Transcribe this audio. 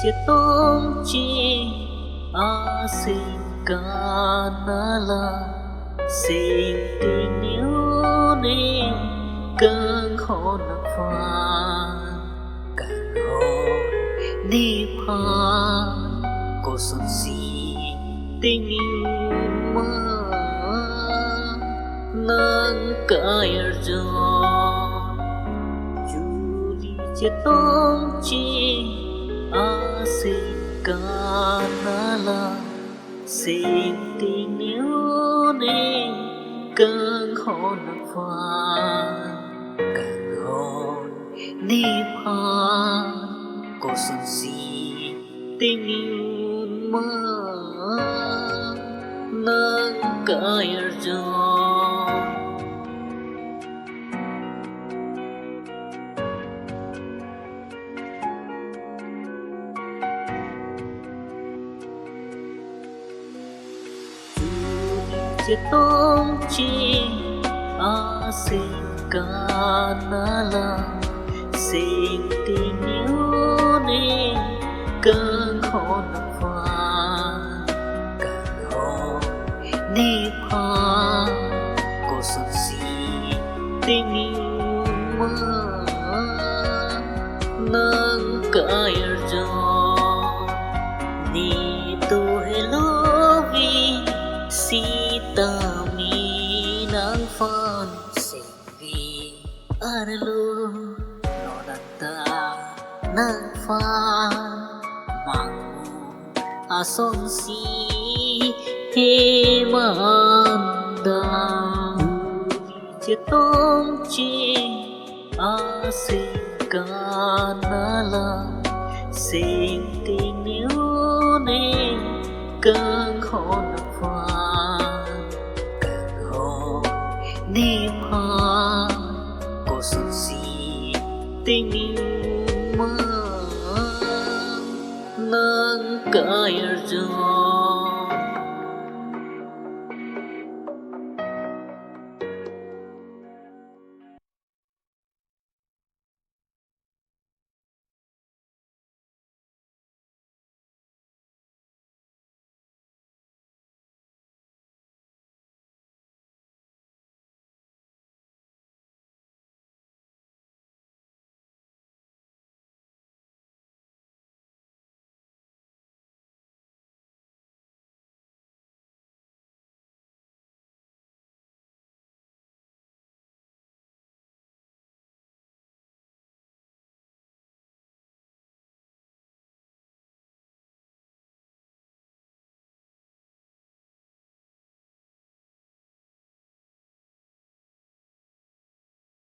chiếc tôm chi a sinh ca na la sinh tình yêu nên cơn khổ nặng pha càng hồn đi pha cô xuân si tình yêu mơ nâng cài gió dù đi chiếc tôm chi a sinh ca na la sinh tình yêu nên cơn khổ nặng pha càng hồn đi pha cô xuân si tình yêu mơ nâng cài gió chiếc tôm chi a sinh ca na la sinh tình yêu nên cơn khổ nặng pha càng hồn đi pha cô xuân si tình yêu mơ nâng cài gió ni tôi lo vì si ta mi nang fan sinh vi arlo no nanta nang fan mang ason si he manda chiếc tôm chi a sinh ca na la sinh tình yêu nên cơn khổ nặng pha càng hồn đi pha cô xuân si tình yêu mơ nâng cài gió